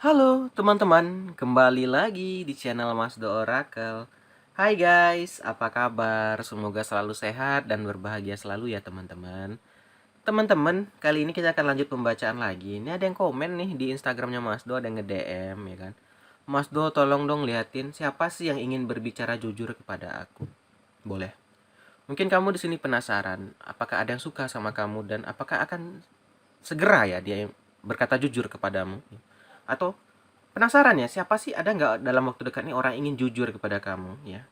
Halo teman-teman, kembali lagi di channel Mas Do Oracle. Hai guys, apa kabar? Semoga selalu sehat dan berbahagia selalu ya teman-teman. Teman-teman, kali ini kita akan lanjut pembacaan lagi. Ini ada yang komen nih di Instagramnya Mas Do, ada yang nge-DM ya kan. Mas Do, tolong dong liatin siapa sih yang ingin berbicara jujur kepada aku. Boleh. Mungkin kamu di sini penasaran, apakah ada yang suka sama kamu dan apakah akan segera ya dia berkata jujur kepadamu? Atau penasaran ya, siapa sih, ada nggak dalam waktu dekat ini orang ingin jujur kepada kamu ya?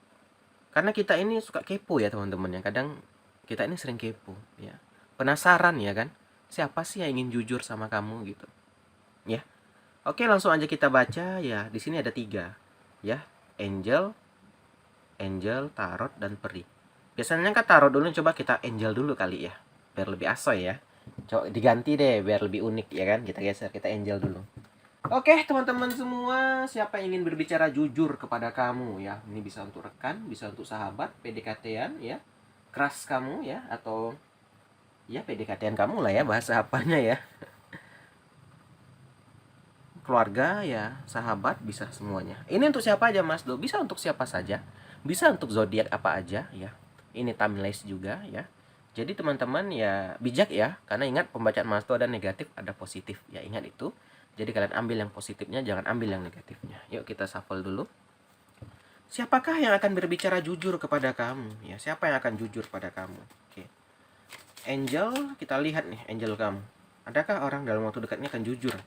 Karena kita ini suka kepo ya teman-teman ya. Kadang kita ini sering kepo ya. Penasaran ya kan? Siapa sih yang ingin jujur sama kamu gitu? Ya. Oke, langsung aja kita baca ya. Di sini ada 3 ya. Angel, tarot dan peri. Biasanya kan tarot dulu, coba kita angel dulu kali ya. Biar lebih asoy ya. Coba diganti deh biar lebih unik ya kan. Kita geser, kita angel dulu. Oke, teman-teman semua, siapa yang ingin berbicara jujur kepada kamu ya? Ini bisa untuk rekan, bisa untuk sahabat, PDKT-an ya, crush kamu ya, atau ya PDKT-an kamu lah ya, bahasa apanya ya. Keluarga ya, sahabat, bisa semuanya. Ini untuk siapa aja Mas Do? Bisa untuk siapa saja. Bisa untuk zodiak apa aja ya. Ini timeless juga ya. Jadi teman-teman ya bijak ya, karena ingat pembacaan Mas Do ada negatif, ada positif ya, ingat itu. Jadi kalian ambil yang positifnya, jangan ambil yang negatifnya. Yuk kita shuffle dulu. Siapakah yang akan berbicara jujur kepada kamu? Ya, siapa yang akan jujur pada kamu? Oke. Angel, kita lihat nih angel kamu. Adakah orang dalam waktu dekat ini akan jujur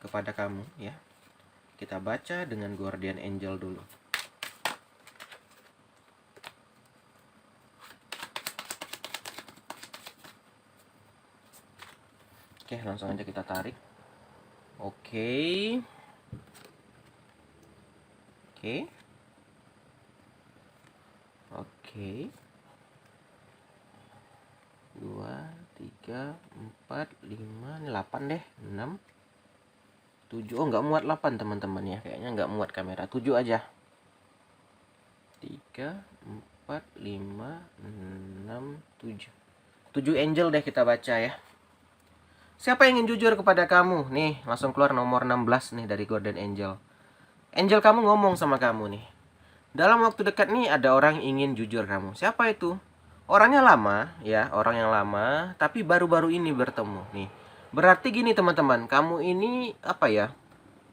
kepada kamu ya? Kita baca dengan Guardian Angel dulu. Oke, langsung aja kita tarik. Oke. Oke. Oke. 2, 3, 4, 5, 8 deh. 6, 7. Oh, nggak muat 8 teman-teman ya. Kayaknya nggak muat kamera. 7 aja. 3, 4, 5, 6, 7. 7 angel deh kita baca ya. Siapa yang ingin jujur kepada kamu? Nih, langsung keluar nomor 16 nih dari Golden Angel. Angel kamu ngomong sama kamu nih. Dalam waktu dekat nih ada orang ingin jujur kamu. Siapa itu? Orangnya lama ya, orang yang lama, tapi baru-baru ini bertemu nih. Berarti gini teman-teman, kamu ini apa ya?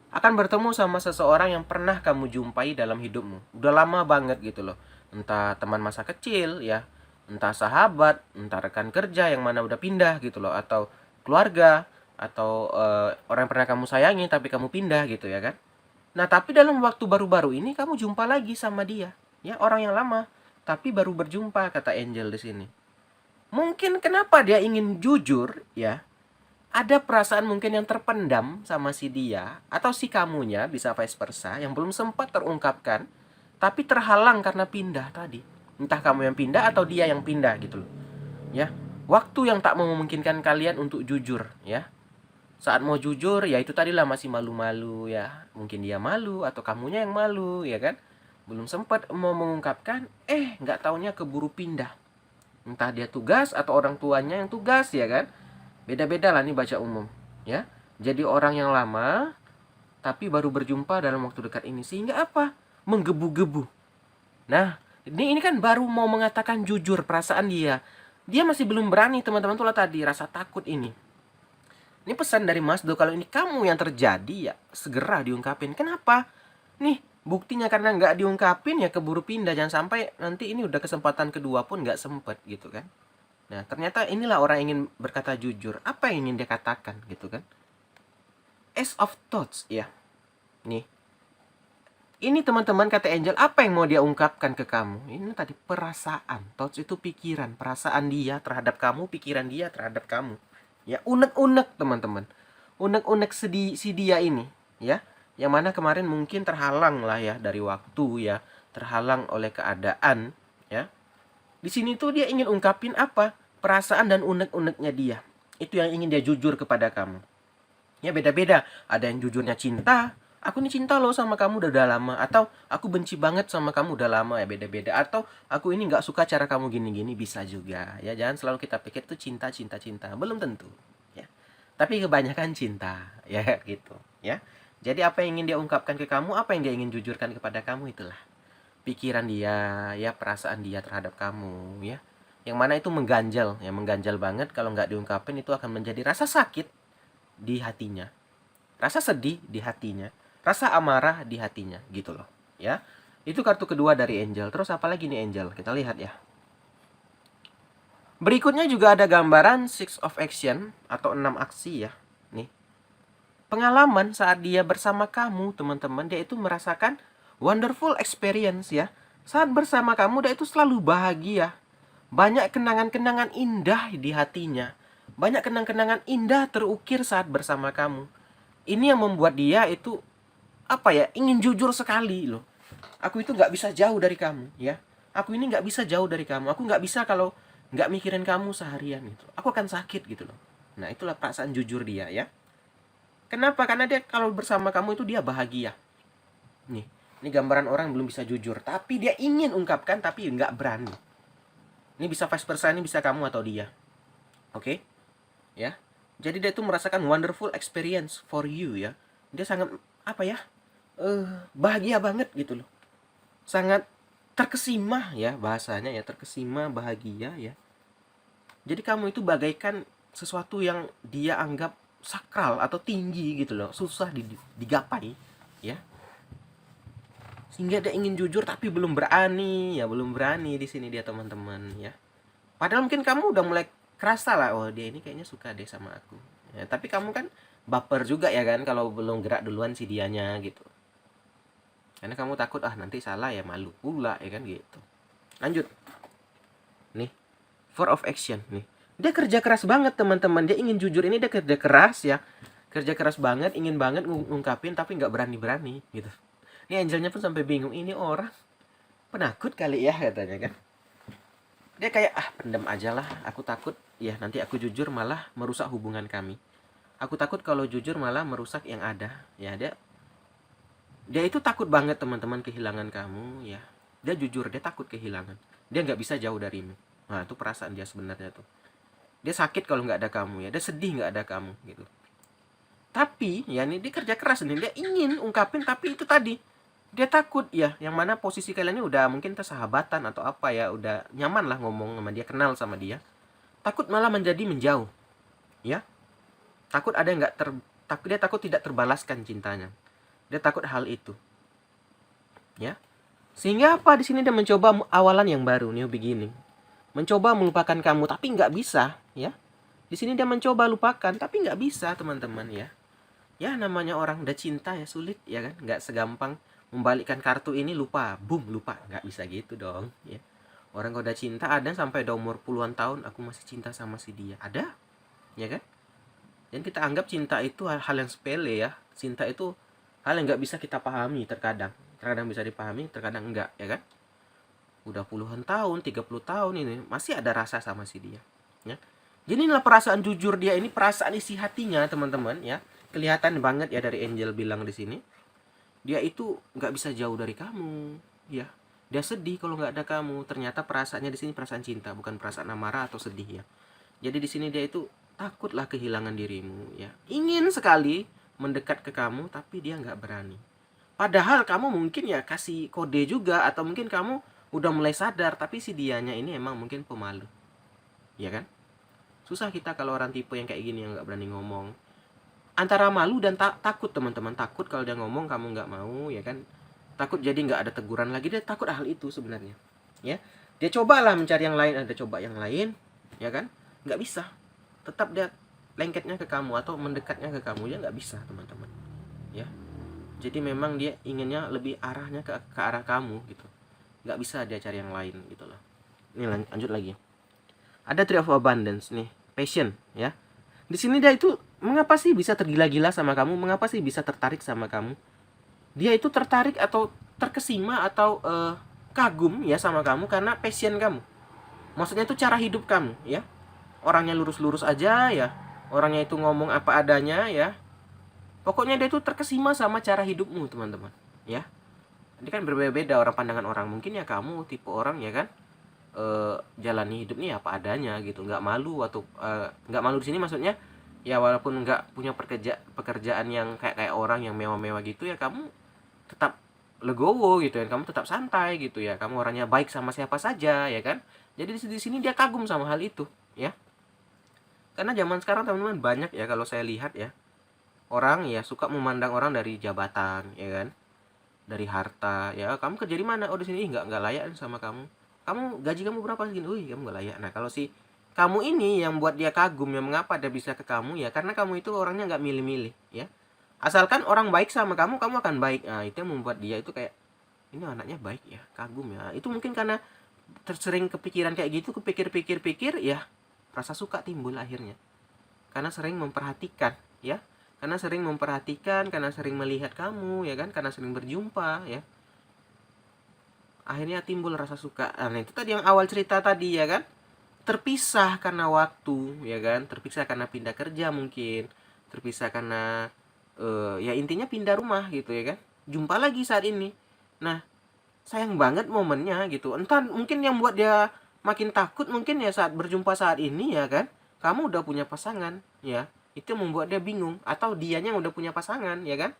Akan bertemu sama seseorang yang pernah kamu jumpai dalam hidupmu. Udah lama banget gitu loh. Entah teman masa kecil ya, entah sahabat, entah rekan kerja yang mana udah pindah gitu loh, atau keluarga, atau orang yang pernah kamu sayangi tapi kamu pindah gitu ya kan. Nah, tapi dalam waktu baru-baru ini kamu jumpa lagi sama dia, ya, orang yang lama, tapi baru berjumpa kata Angel di sini. Mungkin kenapa dia ingin jujur, ya? Ada perasaan mungkin yang terpendam sama si dia atau si kamunya, bisa vice versa, yang belum sempat terungkapkan, tapi terhalang karena pindah tadi. Entah kamu yang pindah atau dia yang pindah gitu loh. Ya. Waktu yang tak memungkinkan kalian untuk jujur, ya. Saat mau jujur ya itu tadilah masih malu-malu ya, mungkin dia malu atau kamunya yang malu ya kan, belum sempat mau mengungkapkan, nggak taunya keburu pindah, entah dia tugas atau orang tuanya yang tugas ya kan, beda-beda lah nih baca umum ya. Jadi orang yang lama tapi baru berjumpa dalam waktu dekat ini, sehingga apa, menggebu-gebu. Nah, ini kan baru mau mengatakan jujur perasaan dia masih belum berani teman-teman, tuh lah tadi rasa takut ini. Ini pesan dari Mas Do, kalau ini kamu yang terjadi ya segera diungkapin. Kenapa? Nih buktinya karena nggak diungkapin ya keburu pindah. Jangan sampai nanti ini udah kesempatan kedua pun nggak sempet gitu kan. Nah ternyata inilah orang ingin berkata jujur. Apa yang ingin dia katakan gitu kan. Ace of Thoughts ya. Nih. Ini teman-teman kata Angel, apa yang mau dia ungkapkan ke kamu? Ini tadi perasaan. Thoughts itu pikiran. Perasaan dia terhadap kamu, pikiran dia terhadap kamu. Ya, unek-unek teman-teman. Unek-unek si dia ini. Ya, yang mana kemarin mungkin terhalang lah ya dari waktu ya. Terhalang oleh keadaan. Ya, di sini tuh dia ingin ungkapin apa? Perasaan dan unek-uneknya dia. Itu yang ingin dia jujur kepada kamu. Ya beda-beda, ada yang jujurnya cinta, aku ini cinta loh sama kamu udah lama, atau aku benci banget sama kamu udah lama, ya beda-beda. Atau aku ini nggak suka cara kamu gini-gini, bisa juga ya. Jangan selalu kita pikir tuh cinta cinta cinta, belum tentu ya, tapi kebanyakan cinta ya gitu ya. Jadi apa yang ingin dia ungkapkan ke kamu, apa yang dia ingin jujurkan kepada kamu, itulah pikiran dia, ya, perasaan dia terhadap kamu, ya. Yang mana itu mengganjal, ya, mengganjal banget. Kalau nggak diungkapin itu akan menjadi rasa sakit di hatinya, rasa sedih di hatinya, rasa amarah di hatinya, gitu loh, ya. Itu kartu kedua dari Angel. Terus apa lagi nih Angel? Kita lihat ya. Berikutnya juga ada gambaran Six of Action atau 6 aksi ya. Nih. Pengalaman saat dia bersama kamu, teman-teman, dia itu merasakan wonderful experience ya. Saat bersama kamu dia itu selalu bahagia. Banyak kenangan-kenangan indah di hatinya. Banyak kenang-kenangan indah terukir saat bersama kamu. Ini yang membuat dia itu apa ya, ingin jujur sekali loh. Aku itu nggak bisa jauh dari kamu ya. Aku ini nggak bisa jauh dari kamu. Aku nggak bisa kalau nggak mikirin kamu seharian gitu. Aku akan sakit gitu loh. Nah, itulah perasaan jujur dia ya. Kenapa? Karena dia kalau bersama kamu itu dia bahagia. Ini gambaran orang yang belum bisa jujur, tapi dia ingin ungkapkan tapi nggak berani. Ini bisa vice versa, ini bisa kamu atau dia. Oke? Ya. Jadi dia itu merasakan wonderful experience for you ya. Dia sangat apa ya? Bahagia banget gitu loh. Sangat terkesima ya bahasanya ya, terkesima, bahagia ya. Jadi kamu itu bagaikan sesuatu yang dia anggap sakral atau tinggi gitu loh, susah digapai ya. Sehingga dia ingin jujur tapi belum berani ya, belum berani di sini dia teman-teman ya. Padahal mungkin kamu udah mulai kerasa lah, oh dia ini kayaknya suka deh sama aku. Ya, tapi kamu kan baper juga ya kan kalau belum gerak duluan si dianya gitu. Karena kamu takut nanti salah ya, malu pula ya kan gitu. Lanjut. Nih, Four of Action nih. Dia kerja keras banget teman-teman. Dia ingin jujur, ini dia kerja keras ya. Kerja keras banget, ingin banget ngungkapin tapi nggak berani-berani gitu. Ini Angelnya pun sampai bingung, ini orang penakut kali ya katanya kan. Dia kayak pendem aja lah, aku takut ya nanti aku jujur malah merusak hubungan kami. Aku takut kalau jujur malah merusak yang ada. Ya dia itu takut banget teman-teman kehilangan kamu ya. Dia jujur, dia takut kehilangan. Dia nggak bisa jauh darimu. Nah itu perasaan dia sebenarnya tuh. Dia sakit kalau nggak ada kamu ya. Dia sedih nggak ada kamu gitu. Tapi ya ini dia kerja keras nih. Dia ingin ungkapin tapi itu tadi. Dia takut ya, yang mana posisi kalian ini udah mungkin persahabatan atau apa ya, udah nyaman lah ngomong sama dia, kenal sama dia. Takut malah menjadi menjauh. Ya. Takut ada yang dia takut tidak terbalaskan cintanya. Dia takut hal itu. Ya. Sehingga apa di sini dia mencoba awalan yang baru, new beginning. Mencoba melupakan kamu tapi nggak bisa, ya. Di sini dia mencoba lupakan tapi nggak bisa, teman-teman ya. Ya namanya orang udah cinta ya sulit ya kan, nggak segampang membalikkan kartu ini lupa, boom lupa, nggak bisa gitu dong ya. Orang kalau udah cinta ada sampai udah umur puluhan tahun aku masih cinta sama si dia, ada ya kan. Dan kita anggap cinta itu hal yang sepele ya. Cinta itu hal yang nggak bisa kita pahami, terkadang bisa dipahami, terkadang enggak ya kan. Udah puluhan tahun, 30 tahun ini masih ada rasa sama si dia ya. Jadi inilah perasaan jujur dia, ini perasaan isi hatinya teman-teman ya. Kelihatan banget ya dari Angel bilang di sini. Dia itu nggak bisa jauh dari kamu, ya. Dia sedih kalau nggak ada kamu. Ternyata perasaannya di sini perasaan cinta, bukan perasaan amarah atau sedih ya. Jadi di sini dia itu takutlah kehilangan dirimu, ya. Ingin sekali mendekat ke kamu, tapi dia nggak berani. Padahal kamu mungkin ya kasih kode juga, atau mungkin kamu udah mulai sadar, tapi si dianya ini emang mungkin pemalu, ya kan? Susah kita kalau orang tipe yang kayak gini yang nggak berani ngomong. Antara malu dan takut teman-teman, takut kalau dia ngomong kamu nggak mau ya kan, takut jadi nggak ada teguran lagi, dia takut hal itu sebenarnya ya. Dia cobalah mencari yang lain, ada coba yang lain ya kan, nggak bisa, tetap dia lengketnya ke kamu atau mendekatnya ke kamu ya nggak bisa teman-teman ya. Jadi memang dia inginnya lebih arahnya ke arah kamu gitu, nggak bisa dia cari yang lain gitu loh. Ini lanjut lagi, ada Three of Abundance nih, passion ya. Di sini dia itu mengapa sih bisa tergila-gila sama kamu? Mengapa sih bisa tertarik sama kamu? Dia itu tertarik atau terkesima atau kagum ya sama kamu karena passion kamu. Maksudnya itu cara hidup kamu ya. Orangnya lurus-lurus aja ya. Orangnya itu ngomong apa adanya ya. Pokoknya dia itu terkesima sama cara hidupmu teman-teman ya. Ini kan berbeda-beda orang, pandangan orang. Mungkin ya kamu tipe orang ya kan, jalani hidupnya apa adanya gitu, nggak malu atau nggak malu di sini maksudnya Ya walaupun nggak punya pekerjaan yang kayak orang yang mewah-mewah gitu ya, kamu tetap legowo gitu ya, kamu tetap santai gitu ya, kamu orangnya baik sama siapa saja ya kan. Jadi di sini dia kagum sama hal itu ya. Karena zaman sekarang teman-teman banyak ya, kalau saya lihat ya, orang ya suka memandang orang dari jabatan ya kan, dari harta ya. Kamu kerja di mana? Oh di sini. Nggak layak sama kamu. Gaji kamu berapa segini? Kamu nggak layak. Nah kalau si kamu ini yang buat dia kagum, yang mengapa dia bisa ke kamu ya, karena kamu itu orangnya nggak milih-milih ya. Asalkan orang baik sama kamu, kamu akan baik. Nah itu yang membuat dia itu kayak, ini anaknya baik ya, kagum ya. Itu mungkin karena tersering kepikiran kayak gitu, kepikir-pikir ya, rasa suka timbul akhirnya. Karena sering memperhatikan ya, karena sering melihat kamu ya kan, karena sering berjumpa ya, akhirnya timbul rasa suka. Nah itu tadi yang awal cerita tadi ya kan, terpisah karena waktu ya kan, terpisah karena pindah kerja mungkin, terpisah karena ya intinya pindah rumah gitu ya kan, jumpa lagi saat ini. Nah sayang banget momennya gitu. Entah mungkin yang buat dia makin takut mungkin ya, saat berjumpa saat ini ya kan, kamu udah punya pasangan ya, itu membuat dia bingung. Atau dianya yang udah punya pasangan ya kan,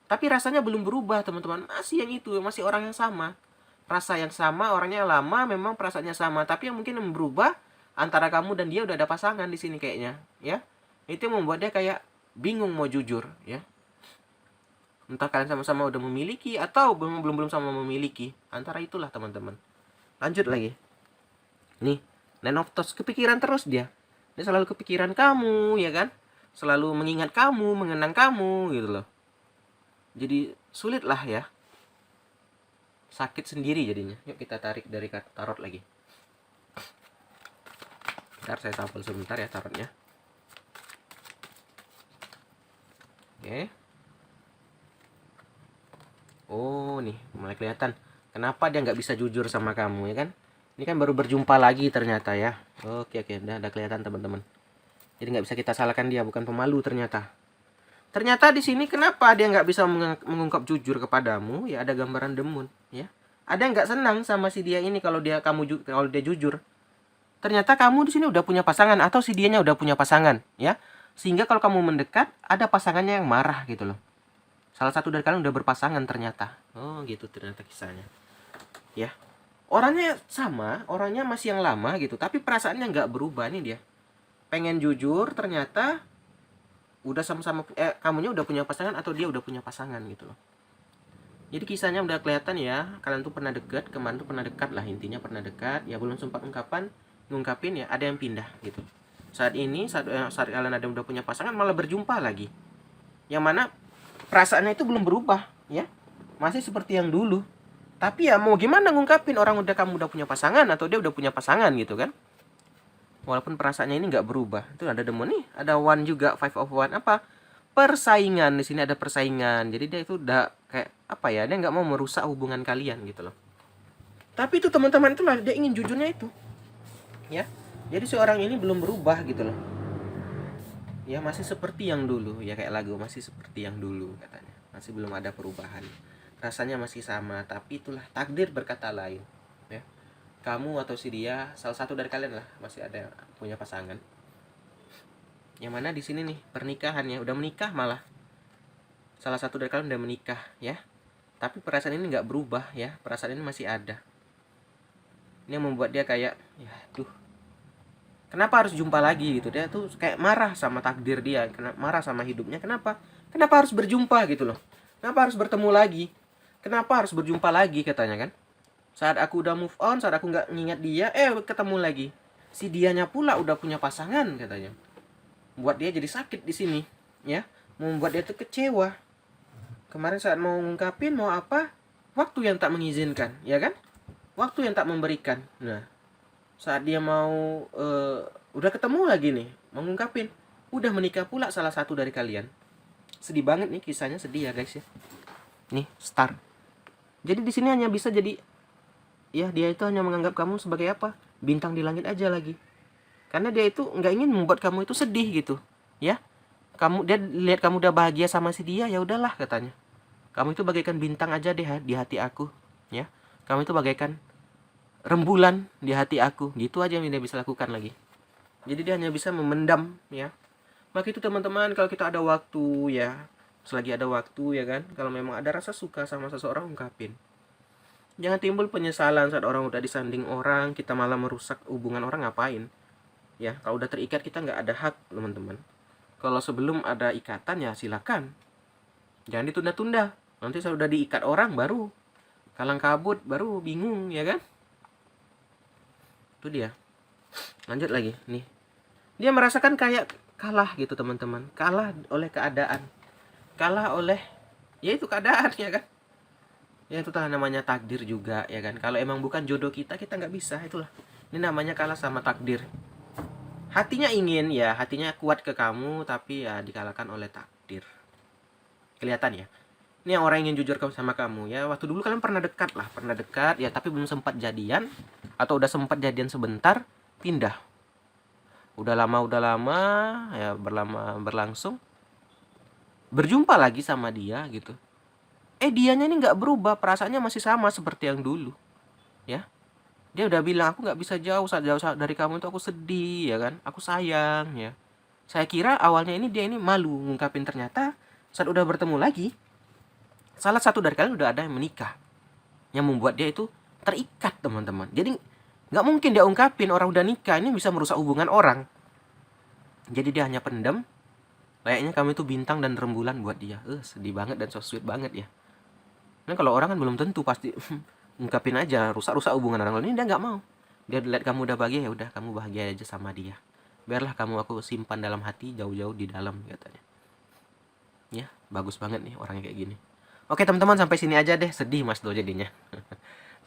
tapi rasanya belum berubah teman-teman, masih yang itu, masih orang yang sama, rasa yang sama, orangnya yang lama, memang perasaannya sama, tapi yang mungkin yang berubah antara kamu dan dia udah ada pasangan di sini kayaknya ya. Itu yang membuat dia kayak bingung mau jujur ya. Entah kalian sama-sama udah memiliki atau belum sama memiliki, antara itulah teman-teman. Lanjut lagi nih, Nine of Thoughts, kepikiran terus dia selalu kepikiran kamu ya kan, selalu mengingat kamu, mengenang kamu gitu loh. Jadi sulit lah ya, sakit sendiri jadinya. Yuk kita tarik dari tarot lagi. Bentar saya sampel sebentar ya tarotnya. Oke. Oh nih mulai kelihatan kenapa dia nggak bisa jujur sama kamu ya kan. Ini kan baru berjumpa lagi ternyata ya. Oke, udah kelihatan teman-teman. Jadi nggak bisa kita salahkan, dia bukan pemalu ternyata. Ternyata di sini kenapa dia nggak bisa mengungkap jujur kepadamu ya, ada gambaran demun ya. Ada yang nggak senang sama si dia ini kalau dia jujur. Ternyata kamu di sini udah punya pasangan atau si dianya udah punya pasangan ya. Sehingga kalau kamu mendekat ada pasangannya yang marah gitu loh. Salah satu dari kalian udah berpasangan ternyata. Oh gitu ternyata kisahnya ya. Orangnya sama, orangnya masih yang lama gitu, tapi perasaannya nggak berubah nih dia. Pengen jujur, ternyata udah sama-sama, kamunya udah punya pasangan atau dia udah punya pasangan gitu loh. Jadi kisahnya udah kelihatan ya, kalian tuh pernah dekat, kemarin tuh pernah dekat lah, intinya pernah dekat, ya belum sempat ngungkapin ya, ada yang pindah gitu. Saat ini, saat kalian ada udah punya pasangan, malah berjumpa lagi. Yang mana perasaannya itu belum berubah ya, masih seperti yang dulu. Tapi ya mau gimana ngungkapin, orang kamu udah punya pasangan atau dia udah punya pasangan gitu kan. Walaupun perasaannya ini nggak berubah. Itu ada demon nih, ada one juga, 5 of One. Apa? Persaingan, di sini ada persaingan. Jadi dia itu udah kayak apa ya, dia nggak mau merusak hubungan kalian gitu loh. Tapi itu teman-teman, itulah dia ingin jujurnya itu. Ya. Jadi seorang ini belum berubah gitu loh. Ya masih seperti yang dulu, ya kayak lagu, masih seperti yang dulu katanya. Masih belum ada perubahan. Rasanya masih sama, tapi itulah takdir berkata lain ya. Kamu atau si dia, salah satu dari kalian lah masih ada punya pasangan. Yang mana di sini nih pernikahan ya, udah menikah malah. Salah satu dari kalian udah menikah ya. Tapi perasaan ini nggak berubah ya, perasaan ini masih ada. Ini yang membuat dia kayak, ya duh, kenapa harus jumpa lagi gitu. Dia tuh kayak marah sama takdir dia, marah sama hidupnya. Kenapa harus berjumpa gitu loh. Kenapa harus bertemu lagi? Kenapa harus berjumpa lagi katanya kan? Saat aku udah move on, saat aku nggak ngingat dia, ketemu lagi. Si dianya pula udah punya pasangan katanya. Buat dia jadi sakit di sini, ya. Membuat dia tuh kecewa. Kemarin saat mau ngungkapin mau apa, waktu yang tak mengizinkan, ya kan? Waktu yang tak memberikan. Nah, saat dia mau udah ketemu lagi nih, mau ngungkapin, udah menikah pula salah satu dari kalian. Sedih banget nih kisahnya, sedih ya guys ya. Nih, Star. Jadi di sini hanya bisa jadi, ya dia itu hanya menganggap kamu sebagai apa? Bintang di langit aja lagi. Karena dia itu nggak ingin membuat kamu itu sedih gitu, ya. Dia lihat kamu udah bahagia sama si dia, ya udahlah katanya. Kamu itu bagaikan bintang aja deh di hati aku, ya. Kamu itu bagaikan rembulan di hati aku, gitu aja yang dia bisa lakukan lagi. Jadi dia hanya bisa memendam, ya. Maka itu teman-teman, kalau kita ada waktu ya, selagi ada waktu ya kan, kalau memang ada rasa suka sama seseorang, ungkapin. Jangan timbul penyesalan saat orang udah disanding orang, kita malah merusak hubungan orang, ngapain? Ya, kalau udah terikat kita nggak ada hak, teman-teman. Kalau sebelum ada ikatan ya silakan. Jangan ditunda-tunda. Nanti saya udah diikat orang baru kalang kabut, baru bingung ya kan? Itu dia. Lanjut lagi nih. Dia merasakan kayak kalah gitu teman-teman. Kalah oleh keadaan. Kalah oleh ya itu keadaan ya kan? Ya itu namanya takdir juga ya kan. Kalau emang bukan jodoh kita, kita nggak bisa, itulah. Ini namanya kalah sama takdir. Hatinya ingin ya, hatinya kuat ke kamu, tapi ya dikalahkan oleh takdir. Kelihatan ya. Ini yang orang ingin jujur sama kamu ya. Waktu dulu kalian pernah dekat ya, tapi belum sempat jadian, atau udah sempat jadian sebentar, pindah. Udah lama ya, berlangsung, berjumpa lagi sama dia gitu. Dianya ini nggak berubah, perasaannya masih sama seperti yang dulu ya. Dia udah bilang, aku nggak bisa jauh dari kamu, itu aku sedih ya kan, aku sayang ya. Saya kira awalnya dia ini malu ngungkapin, ternyata saat udah bertemu lagi, salah satu dari kalian udah ada yang menikah, yang membuat dia itu terikat teman-teman. Jadi nggak mungkin dia ungkapin, orang udah nikah, ini bisa merusak hubungan orang. Jadi dia hanya pendam. Kayaknya kami itu bintang dan rembulan buat dia. Sedih banget dan so sweet banget ya. Nah kalau orang kan belum tentu, pasti ungkapin aja, rusak hubungan orang lain. Ini dia nggak mau. Dia lihat kamu udah bahagia, ya udah kamu bahagia aja sama dia. Biarlah aku simpan dalam hati, jauh-jauh di dalam, katanya. Ya, bagus banget nih orangnya kayak gini. Oke teman-teman, sampai sini aja deh. Sedih Mas Do jadinya.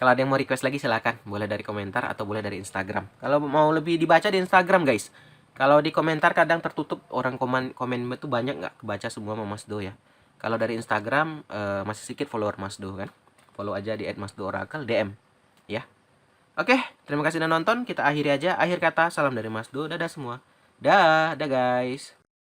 Kalau ada yang mau request lagi silakan, boleh dari komentar atau boleh dari Instagram. Kalau mau lebih dibaca di Instagram guys. Kalau di komentar kadang tertutup, orang komen itu banyak, nggak kebaca semua sama Mas Do ya. Kalau dari Instagram masih sedikit follower Mas Do kan. Follow aja di @masdooracle DM ya. Oke, terima kasih udah nonton. Kita akhiri aja. Akhir kata, salam dari Mas Do. Dadah semua. Dah guys.